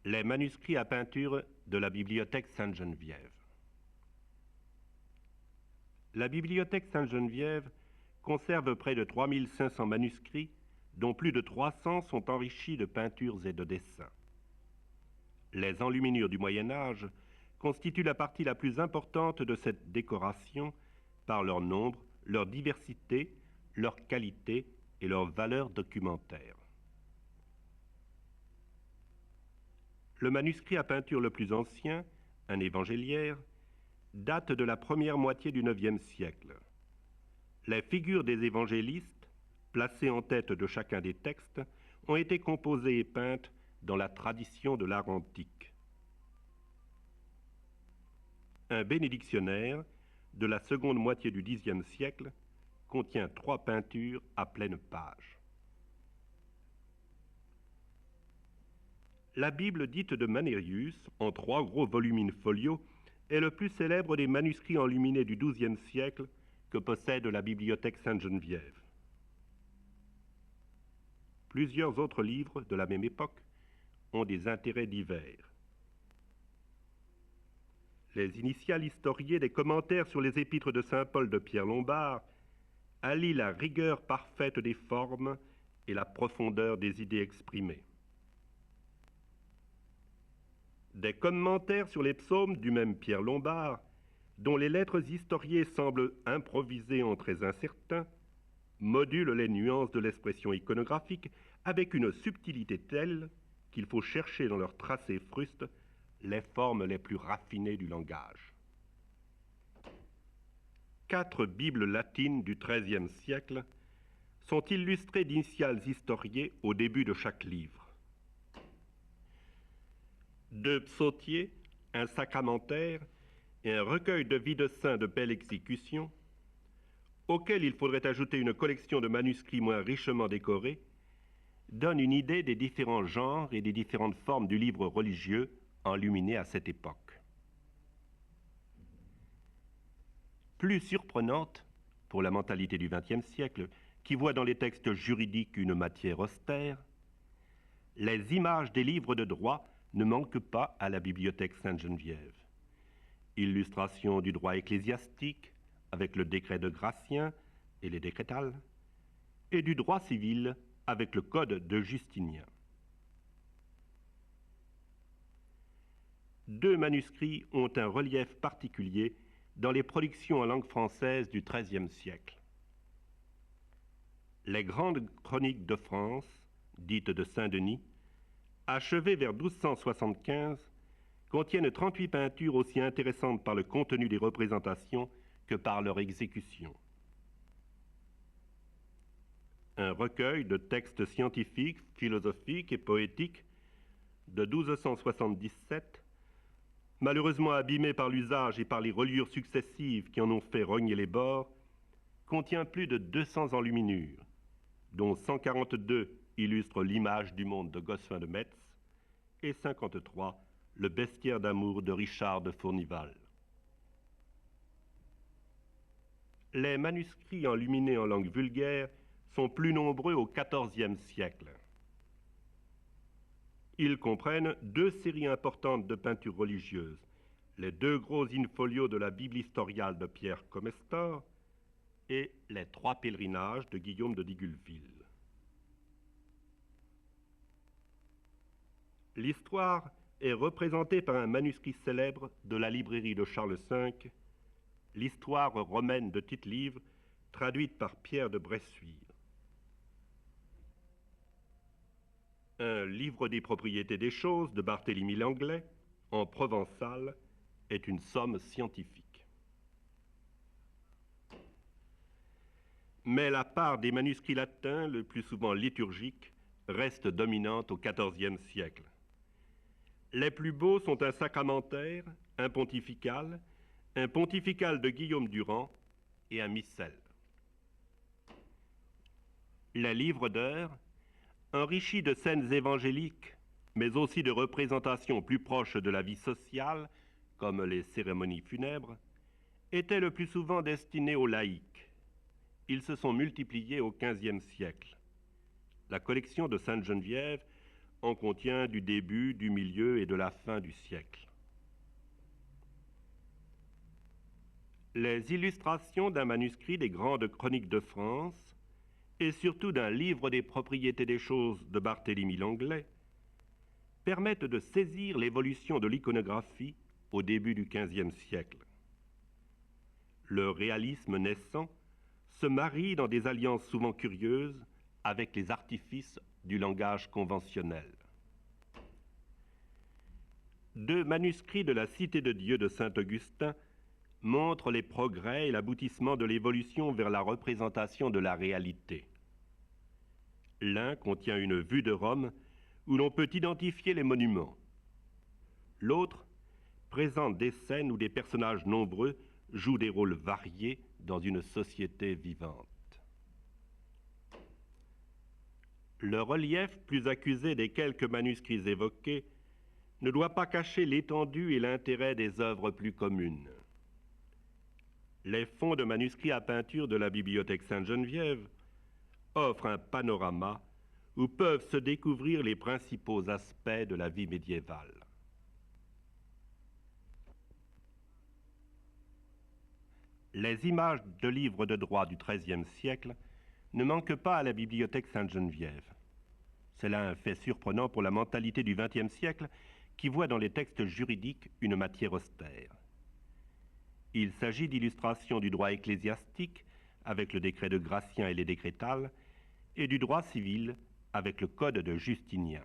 Les manuscrits à peinture de la bibliothèque Sainte-Geneviève. La bibliothèque Sainte-Geneviève conserve près de 3500 manuscrits, dont plus de 300 sont enrichis de peintures et de dessins. Les enluminures du Moyen Âge constituent la partie la plus importante de cette décoration par leur nombre, leur diversité, leur qualité et leur valeur documentaire. Le manuscrit à peinture le plus ancien, un évangéliaire, date de la première moitié du IXe siècle. Les figures des évangélistes, placées en tête de chacun des textes, ont été composées et peintes dans la tradition de l'art antique. Un bénédictionnaire de la seconde moitié du Xe siècle contient 3 peintures à pleine page. La Bible dite de Manérius, en 3 gros volumes in-folio, est le plus célèbre des manuscrits enluminés du XIIe siècle que possède la bibliothèque Sainte-Geneviève. Plusieurs autres livres de la même époque ont des intérêts divers. Les initiales historiées des commentaires sur les épîtres de saint Paul de Pierre Lombard allient la rigueur parfaite des formes et la profondeur des idées exprimées. Des commentaires sur les psaumes du même Pierre Lombard, dont les lettres historiées semblent improvisées en traits incertains, modulent les nuances de l'expression iconographique avec une subtilité telle qu'il faut chercher dans leur tracé fruste les formes les plus raffinées du langage. 4 Bibles latines du XIIIe siècle sont illustrées d'initiales historiées au début de chaque livre. 2 psautiers, un sacramentaire et un recueil de vies de saints de belle exécution, auquel il faudrait ajouter une collection de manuscrits moins richement décorés, donnent une idée des différents genres et des différentes formes du livre religieux enluminé à cette époque. Plus surprenante, pour la mentalité du XXe siècle, qui voit dans les textes juridiques une matière austère, les images des livres de droit ne manquent pas à la bibliothèque Sainte-Geneviève. Illustration du droit ecclésiastique, avec le décret de Gratien et les décrétales, et du droit civil, avec le code de Justinien. 2 manuscrits ont un relief particulier dans les productions en langue française du XIIIe siècle. Les grandes chroniques de France, dites de Saint-Denis, achevées vers 1275, contiennent 38 peintures aussi intéressantes par le contenu des représentations que par leur exécution. Un recueil de textes scientifiques, philosophiques et poétiques de 1277, malheureusement abîmé par l'usage et par les reliures successives qui en ont fait rogner les bords, contient plus de 200 enluminures, dont 142 illustrent l'image du monde de Gossuin de Metz et 53 le bestiaire d'amour de Richard de Fournival. Les manuscrits enluminés en langue vulgaire sont plus nombreux au XIVe siècle. Ils comprennent 2 séries importantes de peintures religieuses, les 2 gros in-folios de la Bible historiale de Pierre Comestor et les 3 pèlerinages de Guillaume de Digulville. L'histoire est représentée par un manuscrit célèbre de la librairie de Charles V, l'histoire romaine de Tite-Live, traduite par Pierre de Bressuire. Un livre des propriétés des choses de Barthélemy Langlais, en provençal, est une somme scientifique. Mais la part des manuscrits latins, le plus souvent liturgiques, reste dominante au XIVe siècle. Les plus beaux sont un sacramentaire, un pontifical de Guillaume Durand et un missel. Les livres d'heures, enrichis de scènes évangéliques, mais aussi de représentations plus proches de la vie sociale, comme les cérémonies funèbres, étaient le plus souvent destinés aux laïcs. Ils se sont multipliés au XVe siècle. La collection de Sainte-Geneviève en contient du début, du milieu et de la fin du siècle. Les illustrations d'un manuscrit des Grandes Chroniques de France et surtout d'un livre des propriétés des choses de Barthélemy Lenglet permettent de saisir l'évolution de l'iconographie au début du XVe siècle. Le réalisme naissant se marie dans des alliances souvent curieuses avec les artifices du langage conventionnel. Deux manuscrits de la Cité de Dieu de Saint-Augustin montrent les progrès et l'aboutissement de l'évolution vers la représentation de la réalité. L'un contient une vue de Rome où l'on peut identifier les monuments. L'autre présente des scènes où des personnages nombreux jouent des rôles variés dans une société vivante. Le relief plus accusé des quelques manuscrits évoqués ne doit pas cacher l'étendue et l'intérêt des œuvres plus communes. Les fonds de manuscrits à peinture de la Bibliothèque Sainte-Geneviève offrent un panorama où peuvent se découvrir les principaux aspects de la vie médiévale. Les images de livres de droit du XIIIe siècle ne manquent pas à la Bibliothèque Sainte-Geneviève. C'est là un fait surprenant pour la mentalité du XXe siècle qui voit dans les textes juridiques une matière austère. Il s'agit d'illustrations du droit ecclésiastique avec le décret de Gratien et les décrétales et du droit civil avec le code de Justinien.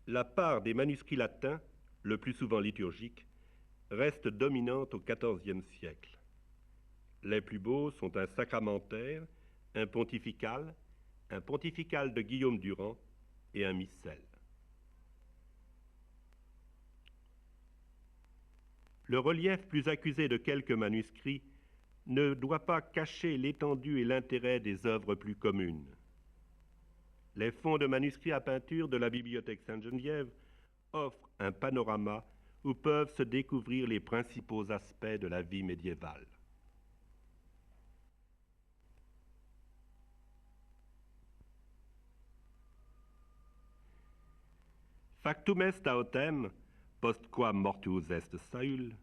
La part des manuscrits latins, le plus souvent liturgiques, reste dominante au XIVe siècle. Les plus beaux sont un sacramentaire, un pontifical de Guillaume Durand et un missel. Le relief plus accusé de quelques manuscrits ne doit pas cacher l'étendue et l'intérêt des œuvres plus communes. Les fonds de manuscrits à peinture de la Bibliothèque Sainte-Geneviève offrent un panorama où peuvent se découvrir les principaux aspects de la vie médiévale. Factum est autem, postquam mortuus est Saül,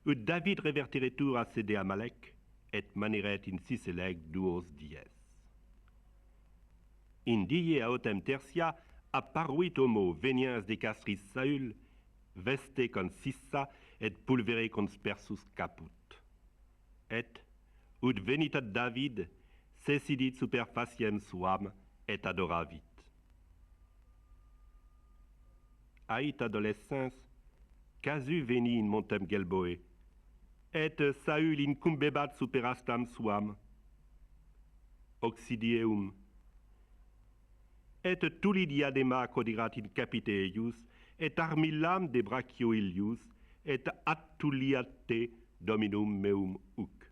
ut David reverteretur a sede Amalek, et maneret in Sicelec duos dies. In die autem tertia apparuit homo veniens de castris Saül, veste con sissa et pulvere conspersus caput. Et, ut venitat David, sesidit super faciem suam, et adoravit. Ait adolescens, casu veni in montem Gelboe, et Saül incumbebat super astam suam, occidieum, et tuli diadema codirat in capite eius, et armillam de brachio ilius, et attuliate dominum meum huc.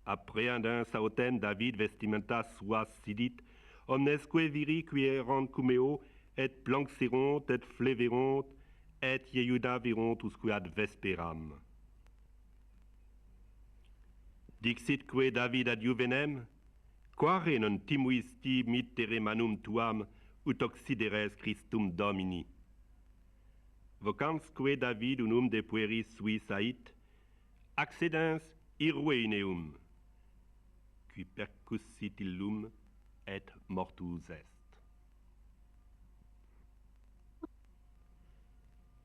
Apprehendens autem David vestimenta sua sidit, omnesque viri qui erant cumeo, et planxeront, et fleveront, et ieudaveront usque ad vesperam. Dixitque David ad Juvenem, quare non timuisti mittere manum tuam, ut occideres Christum Domini. Vocansque David unum de pueris suis ait, accedens irue in eum, qui percussit illum et mortus est.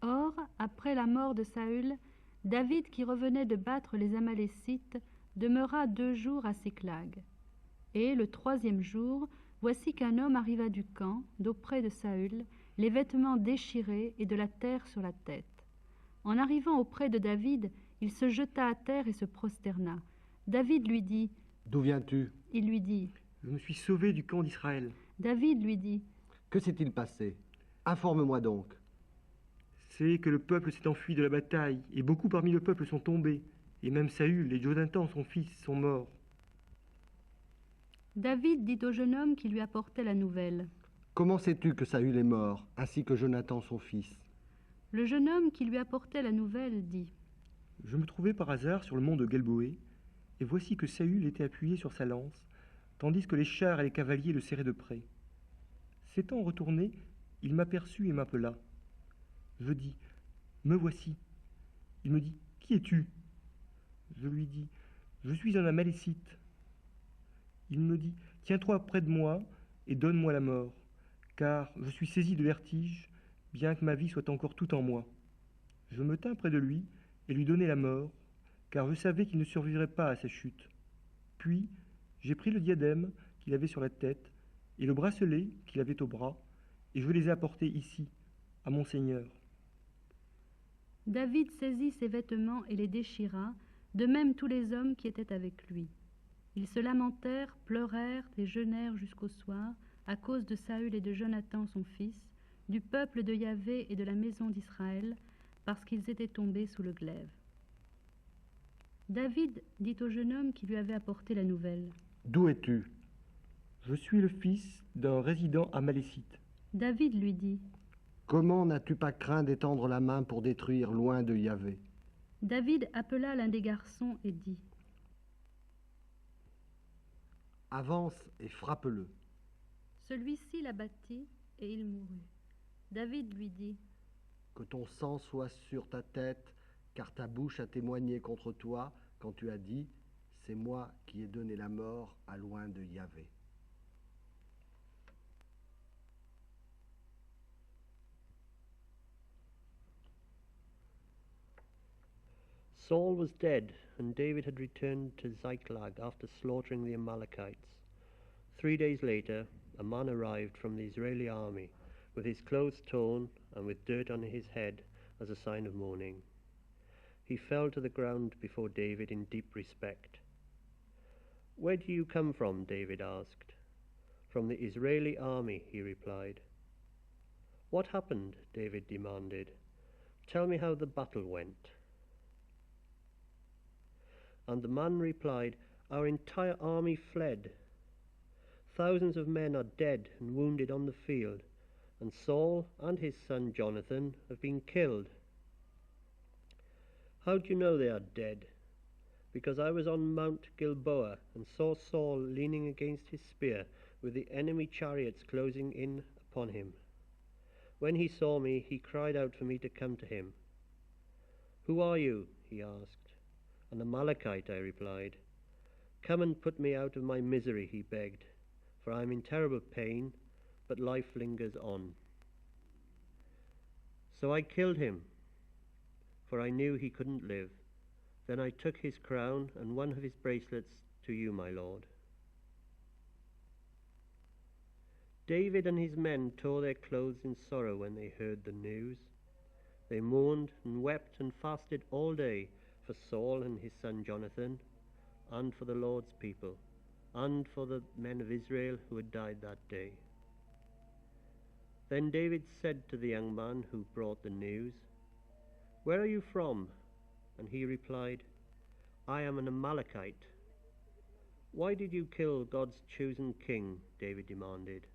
Or, après la mort de Saül, David, qui revenait de battre les Amalécites, demeura 2 jours à Siclag. Et le 3e jour, voici qu'un homme arriva du camp, d'auprès de Saül, les vêtements déchirés et de la terre sur la tête. En arrivant auprès de David, il se jeta à terre et se prosterna. David lui dit, « D'où viens-tu » Il lui dit, « Je me suis sauvé du camp d'Israël. » David lui dit, « Que s'est-il passé? Informe-moi donc. » C'est que le peuple s'est enfui de la bataille, et beaucoup parmi le peuple sont tombés, et même Saül et Jonathan, son fils, sont morts. David dit au jeune homme qui lui apportait la nouvelle, « Comment sais-tu que Saül est mort, ainsi que Jonathan, son fils ?» Le jeune homme qui lui apportait la nouvelle dit, « Je me trouvais par hasard sur le mont de Gelboé, et voici que Saül était appuyé sur sa lance, tandis que les chars et les cavaliers le serraient de près. S'étant retourné, il m'aperçut et m'appela. Je dis, me voici. Il me dit, qui es-tu? Je lui dis, je suis un Amalécite. Il me dit, tiens-toi près de moi et donne-moi la mort, car je suis saisi de vertige, bien que ma vie soit encore toute en moi. Je me tins près de lui et lui donnai la mort, car je savais qu'il ne survivrait pas à sa chute. Puis, j'ai pris le diadème qu'il avait sur la tête et le bracelet qu'il avait au bras, et je les ai apportés ici, à mon Seigneur. David saisit ses vêtements et les déchira, de même tous les hommes qui étaient avec lui. Ils se lamentèrent, pleurèrent et jeûnèrent jusqu'au soir, à cause de Saül et de Jonathan son fils, du peuple de Yahvé et de la maison d'Israël, parce qu'ils étaient tombés sous le glaive. David dit au jeune homme qui lui avait apporté la nouvelle. D'où es-tu? Je suis le fils d'un résident amalécite. David lui dit. Comment n'as-tu pas craint d'étendre la main pour détruire loin de Yahvé? David appela l'un des garçons et dit. Avance et frappe-le. Celui-ci l'abattit et il mourut. David lui dit. Que ton sang soit sur ta tête, car ta bouche a témoigné contre toi quand tu as dit, c'est moi qui ai donné la mort à loin de Yahvé. Saul was dead, and David had returned to Ziklag after slaughtering the Amalekites. 3 days later, a man arrived from the Israeli army, with his clothes torn and with dirt on his head as a sign of mourning. He fell to the ground before David in deep respect. "Where do you come from?" David asked. "From the Israeli army," he replied. "What happened?" David demanded. "Tell me how the battle went." And the man replied, "Our entire army fled. Thousands of men are dead and wounded on the field, and Saul and his son Jonathan have been killed." "How do you know they are dead?" "Because I was on Mount Gilboa and saw Saul leaning against his spear with the enemy chariots closing in upon him. When he saw me, he cried out for me to come to him. 'Who are you?' he asked. 'An Amalekite,' I replied. 'Come and put me out of my misery,' he begged, 'for I am in terrible pain, but life lingers on.' So I killed him, for I knew he couldn't live. Then I took his crown and one of his bracelets to you, my lord." David and his men tore their clothes in sorrow when they heard the news. They mourned and wept and fasted all day for Saul and his son Jonathan, and for the Lord's people, and for the men of Israel who had died that day. Then David said to the young man who brought the news, "Where are you from?" And he replied, "I am an Amalekite." "Why did you kill God's chosen king?" David demanded.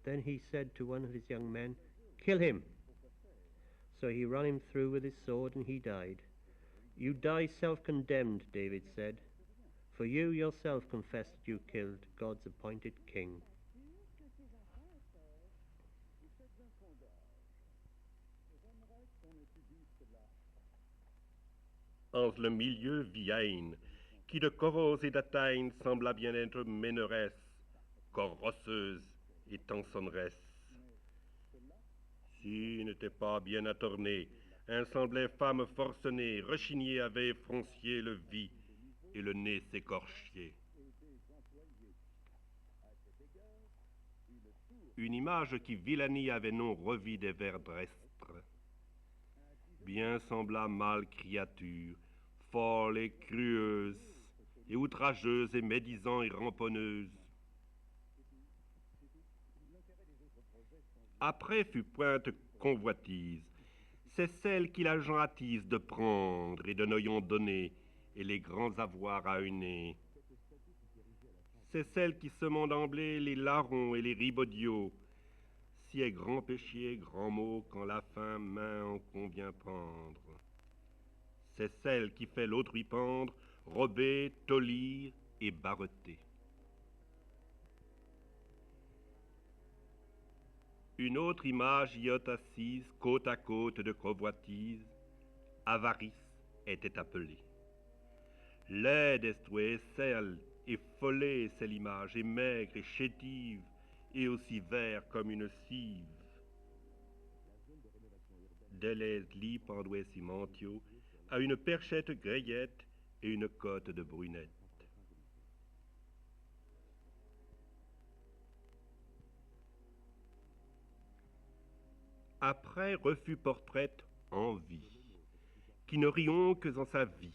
Then he said to one of his young men, "Kill him." So he ran him through with his sword, and he died. "You die self-condemned," David said, "for you yourself confessed that you killed God's appointed king." En le milieu vit Haïn, qui de Coros et d'Ataïn sembla bien être méneresse, corps rosseuse et tançonneresse. Si n'était pas bien attornée, un semblait femme forcenée, rechignée avait froncier le vit, et le nez s'écorchier. Une image qui vilanie avait non revis des vers drestres. Bien sembla mâle créature, folle et crueuse, et outrageuse et médisant et ramponneuse. Après fut pointe convoitise, c'est celle qui la gens attise de prendre et de n'ayant donné, et les grands avoirs à uner. C'est celle qui semant d'emblée les larrons et les ribaudiaux, si est grand péché, grand mot, quand la fin main en convient prendre. c'est celle qui fait l'autrui pendre, rober, tolir et barreter. Une autre image y est assise, côte à côte de convoitise, avarice était appelée. Laide est celle, et follée c'est l'image, et maigre et chétive, et aussi vert comme une cive. Delez li pendouet cimentio, à une perchette greyette et une cotte de brunette. Après refus portraite en vie, qui ne rions que en sa vie,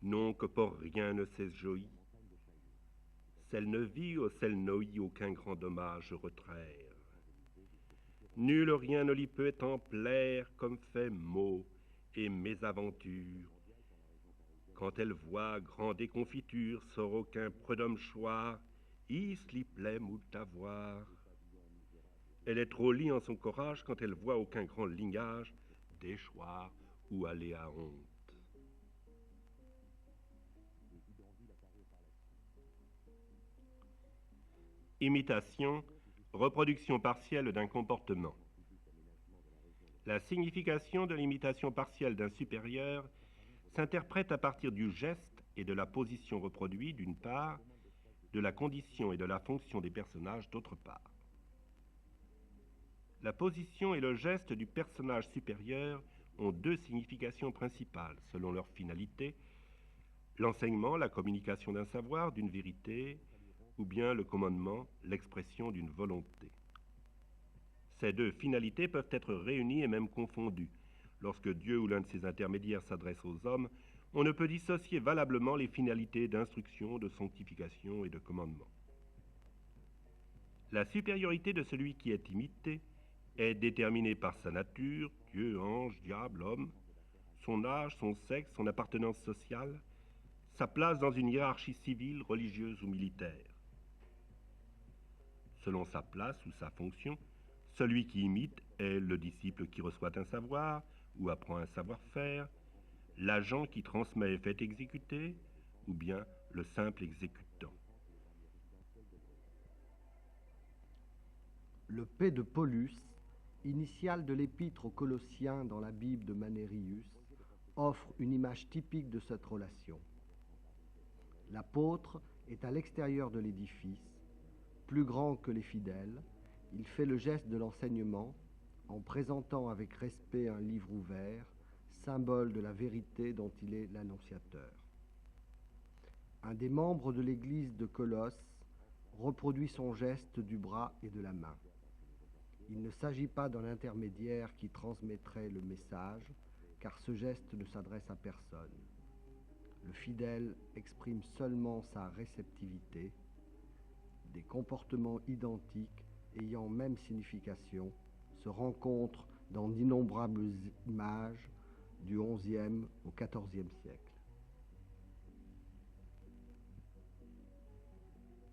non que pour rien ne cesse joie. Celle ne vit ou celle n'oït aucun grand dommage retraire. Nul rien ne lui peut en plaire comme fait maux et mésaventure. Quand elle voit grand déconfiture, sort aucun prud'homme choir, is li plaît moult avoir. Elle est trop lie en son courage quand elle voit aucun grand lignage déchoir ou aller à honte. Imitation, reproduction partielle d'un comportement. La signification de l'imitation partielle d'un supérieur s'interprète à partir du geste et de la position reproduite d'une part, de la condition et de la fonction des personnages d'autre part. La position et le geste du personnage supérieur ont deux significations principales selon leur finalité, l'enseignement, la communication d'un savoir, d'une vérité, ou bien le commandement, l'expression d'une volonté. Ces deux finalités peuvent être réunies et même confondues. Lorsque Dieu ou l'un de ses intermédiaires s'adresse aux hommes, on ne peut dissocier valablement les finalités d'instruction, de sanctification et de commandement. La supériorité de celui qui est imité est déterminée par sa nature, Dieu, ange, diable, homme, son âge, son sexe, son appartenance sociale, sa place dans une hiérarchie civile, religieuse ou militaire. Selon sa place ou sa fonction, celui qui imite est le disciple qui reçoit un savoir ou apprend un savoir-faire, l'agent qui transmet et fait exécuter, ou bien le simple exécutant. Le P de Paulus, initiale de l'épître aux Colossiens dans la Bible de Manérius, offre une image typique de cette relation. L'apôtre est à l'extérieur de l'édifice, plus grand que les fidèles, il fait le geste de l'enseignement en présentant avec respect un livre ouvert, symbole de la vérité dont il est l'annonciateur. Un des membres de l'église de Colosse reproduit son geste du bras et de la main. Il ne s'agit pas d'un intermédiaire qui transmettrait le message, car ce geste ne s'adresse à personne. Le fidèle exprime seulement sa réceptivité. Des comportements identiques ayant même signification se rencontrent dans d'innombrables images du XIe au XIVe siècle.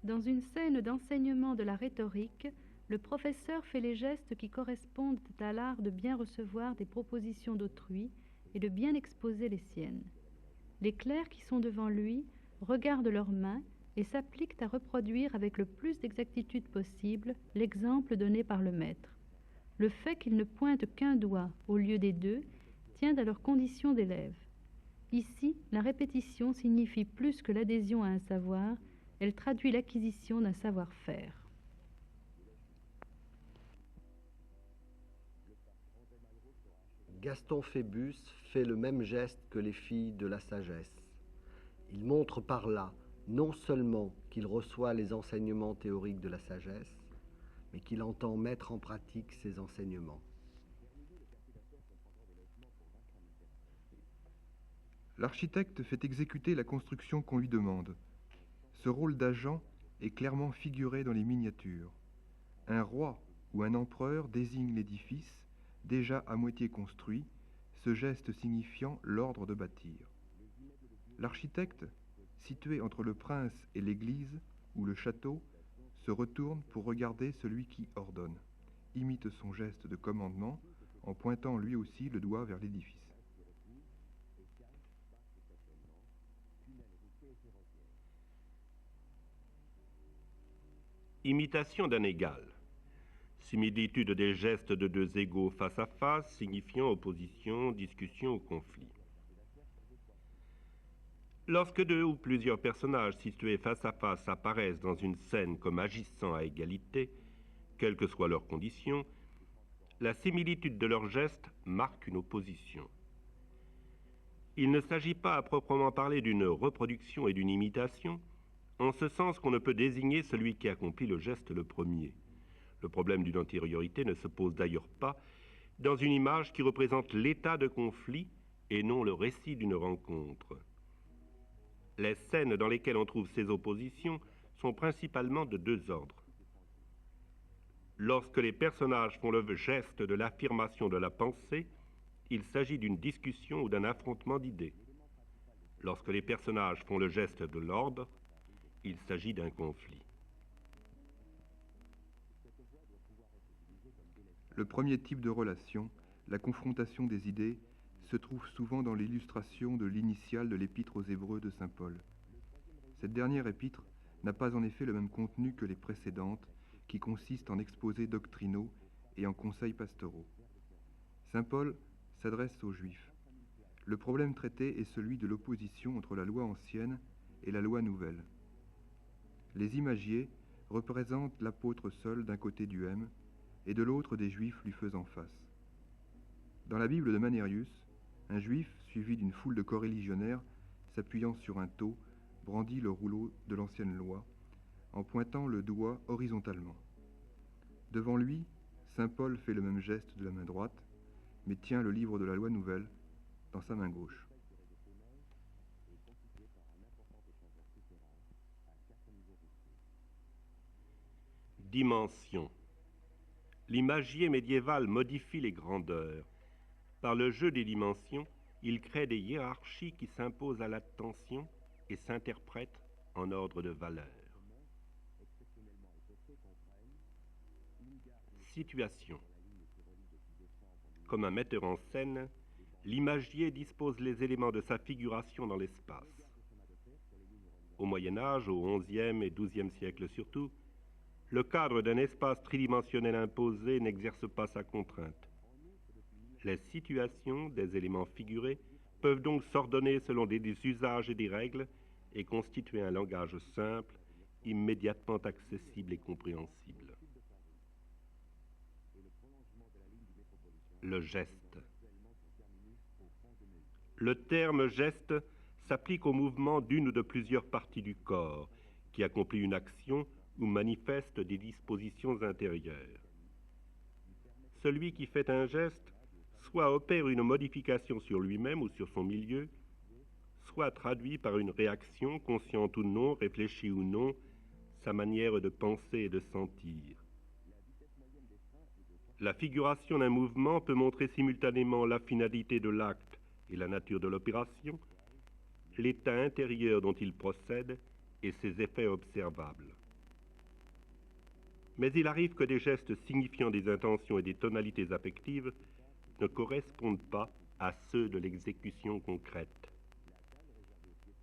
Dans une scène d'enseignement de la rhétorique, le professeur fait les gestes qui correspondent à l'art de bien recevoir des propositions d'autrui et de bien exposer les siennes. Les clercs qui sont devant lui regardent leurs mains et s'appliquent à reproduire avec le plus d'exactitude possible l'exemple donné par le maître. Le fait qu'ils ne pointent qu'un doigt au lieu des deux tient à leur condition d'élèves. Ici, la répétition signifie plus que l'adhésion à un savoir, elle traduit l'acquisition d'un savoir-faire. Gaston Phébus fait le même geste que les filles de la sagesse. Il montre par là non seulement qu'il reçoit les enseignements théoriques de la sagesse, mais qu'il entend mettre en pratique ces enseignements. L'architecte fait exécuter la construction qu'on lui demande. Ce rôle d'agent est clairement figuré dans les miniatures. Un roi ou un empereur désigne l'édifice, déjà à moitié construit, ce geste signifiant l'ordre de bâtir. L'architecte, situé entre le prince et l'église ou le château, se retourne pour regarder celui qui ordonne, imite son geste de commandement en pointant lui aussi le doigt vers l'édifice. Imitation d'un égal. Similitude des gestes de deux égaux face à face, signifiant opposition, discussion ou conflit. Lorsque deux ou plusieurs personnages situés face à face apparaissent dans une scène comme agissant à égalité, quelles que soient leurs conditions, la similitude de leurs gestes marque une opposition. Il ne s'agit pas à proprement parler d'une reproduction et d'une imitation, en ce sens qu'on ne peut désigner celui qui accomplit le geste le premier. Le problème d'une antériorité ne se pose d'ailleurs pas dans une image qui représente l'état de conflit et non le récit d'une rencontre. Les scènes dans lesquelles on trouve ces oppositions sont principalement de deux ordres. Lorsque les personnages font le geste de l'affirmation de la pensée, il s'agit d'une discussion ou d'un affrontement d'idées. Lorsque les personnages font le geste de l'ordre, il s'agit d'un conflit. Le premier type de relation, la confrontation des idées, se trouve souvent dans l'illustration de l'initiale de l'épître aux Hébreux de saint Paul. Cette dernière épître n'a pas en effet le même contenu que les précédentes, qui consistent en exposés doctrinaux et en conseils pastoraux. Saint Paul s'adresse aux Juifs. Le problème traité est celui de l'opposition entre la loi ancienne et la loi nouvelle. Les imagiers représentent l'apôtre seul d'un côté du M et de l'autre des Juifs lui faisant face. Dans la Bible de Manérius, un Juif, suivi d'une foule de coreligionnaires, s'appuyant sur un tau, brandit le rouleau de l'ancienne loi, en pointant le doigt horizontalement. Devant lui, saint Paul fait le même geste de la main droite, mais tient le livre de la loi nouvelle dans sa main gauche. Dimension. L'imagier médiéval modifie les grandeurs. Par le jeu des dimensions, il crée des hiérarchies qui s'imposent à l'attention et s'interprètent en ordre de valeur. Situation. Comme un metteur en scène, l'imagier dispose les éléments de sa figuration dans l'espace. Au Moyen Âge, au XIe et XIIe siècle surtout, le cadre d'un espace tridimensionnel imposé n'exerce pas sa contrainte. Les situations des éléments figurés peuvent donc s'ordonner selon des usages et des règles et constituer un langage simple, immédiatement accessible et compréhensible. Le geste. Le terme geste s'applique au mouvement d'une ou de plusieurs parties du corps qui accomplit une action ou manifeste des dispositions intérieures. Celui qui fait un geste soit opère une modification sur lui-même ou sur son milieu, soit traduit par une réaction, consciente ou non, réfléchie ou non, sa manière de penser et de sentir. La figuration d'un mouvement peut montrer simultanément la finalité de l'acte et la nature de l'opération, l'état intérieur dont il procède et ses effets observables. Mais il arrive que des gestes signifiant des intentions et des tonalités affectives ne correspondent pas à ceux de l'exécution concrète.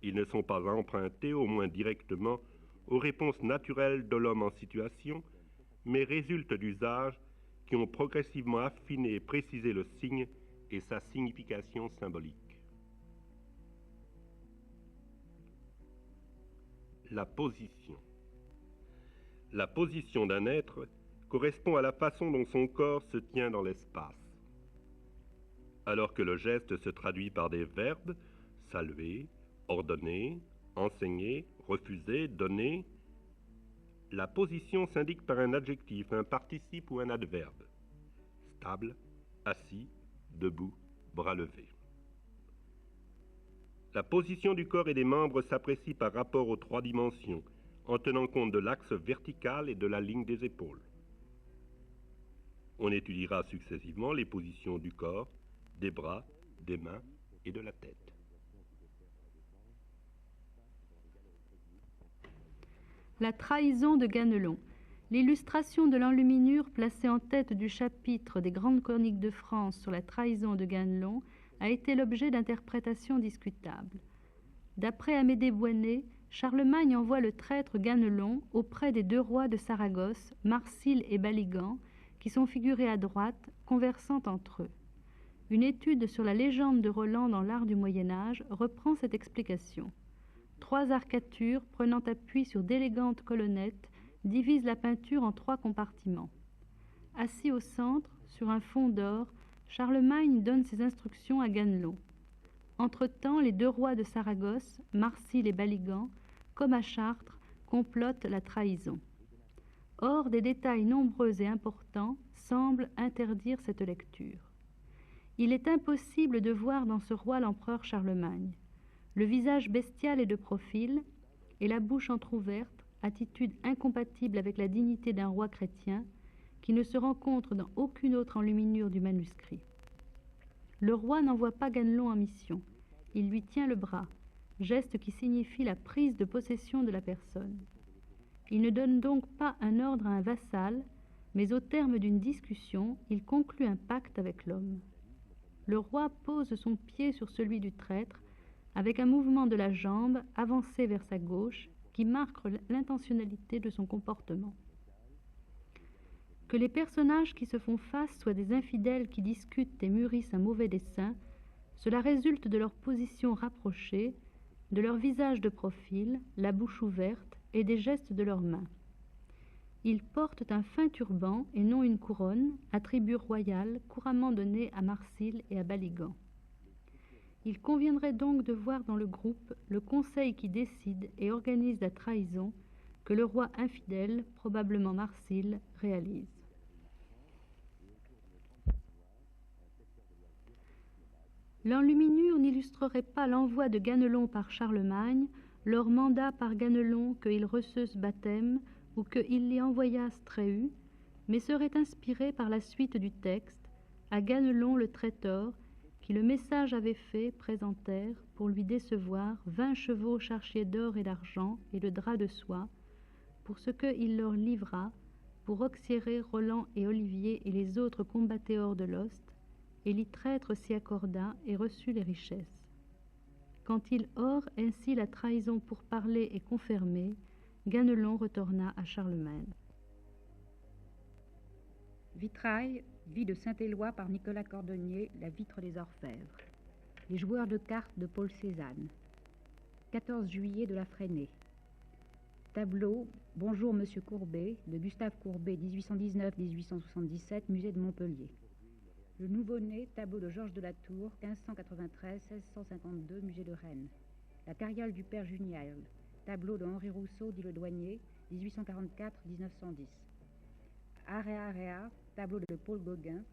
Ils ne sont pas empruntés, au moins directement, aux réponses naturelles de l'homme en situation, mais résultent d'usages qui ont progressivement affiné et précisé le signe et sa signification symbolique. La position. La position d'un être correspond à la façon dont son corps se tient dans l'espace. Alors que le geste se traduit par des verbes, saluer, ordonner, enseigner, refuser, donner, la position s'indique par un adjectif, un participe ou un adverbe. Stable, assis, debout, bras levés. La position du corps et des membres s'apprécie par rapport aux trois dimensions, en tenant compte de l'axe vertical et de la ligne des épaules. On étudiera successivement les positions du corps, des bras, des mains et de la tête. La trahison de Ganelon. L'illustration de l'enluminure placée en tête du chapitre des Grandes Chroniques de France sur la trahison de Ganelon a été l'objet d'interprétations discutables. D'après Amédée Boinet, Charlemagne envoie le traître Ganelon auprès des deux rois de Saragosse, Marsile et Baligan, qui sont figurés à droite, conversant entre eux. Une étude sur la légende de Roland dans l'art du Moyen-Âge reprend cette explication. 3 arcatures prenant appui sur d'élégantes colonnettes divisent la peinture en 3 compartiments. Assis au centre, sur un fond d'or, Charlemagne donne ses instructions à Ganelon. Entre-temps, les deux rois de Saragosse, Marsile et Baligan, comme à Chartres, complotent la trahison. Or, des détails nombreux et importants semblent interdire cette lecture. Il est impossible de voir dans ce roi l'empereur Charlemagne. Le visage bestial est de profil, et la bouche entr'ouverte, attitude incompatible avec la dignité d'un roi chrétien, qui ne se rencontre dans aucune autre enluminure du manuscrit. Le roi n'envoie pas Ganelon en mission. Il lui tient le bras, geste qui signifie la prise de possession de la personne. Il ne donne donc pas un ordre à un vassal, mais au terme d'une discussion, il conclut un pacte avec l'homme. Le roi pose son pied sur celui du traître, avec un mouvement de la jambe avancé vers sa gauche, qui marque l'intentionnalité de son comportement. Que les personnages qui se font face soient des infidèles qui discutent et mûrissent un mauvais dessein, cela résulte de leur position rapprochée, de leur visage de profil, la bouche ouverte et des gestes de leurs mains. Ils portent un fin turban et non une couronne, attribut royal couramment donné à Marsile et à Baligan. Il conviendrait donc de voir dans le groupe le conseil qui décide et organise la trahison que le roi infidèle, probablement Marsile, réalise. L'enluminure n'illustrerait pas l'envoi de Ganelon par Charlemagne, leur mandat par Ganelon qu'il reçeuse baptême ou qu'il l'y envoyasse tréhu, mais serait inspirée par la suite du texte, à Ganelon le traiteur, qui le message avait fait, présentèrent, pour lui décevoir, 20 chevaux chargés d'or et d'argent et de drap de soie, pour ce qu'il leur livra, pour Auxierre, Roland et Olivier et les autres combattaient hors de l'Ost, et l'y traître s'y accorda et reçut les richesses. Quand il hors ainsi la trahison pour parler et confirmer, Ganelon retourna à Charlemagne. Vitrail, vie de Saint-Éloi par Nicolas Cordonnier, La vitre des orfèvres. Les joueurs de cartes de Paul Cézanne. 14 juillet de la Fresnay. Tableau Bonjour Monsieur Courbet de Gustave Courbet, 1819-1877, musée de Montpellier. Le nouveau-né, tableau de Georges de la Tour, 1593-1652, musée de Rennes. La carriole du père Junial, tableau de Henri Rousseau, dit le douanier, 1844-1910. Area, tableau de Paul Gauguin,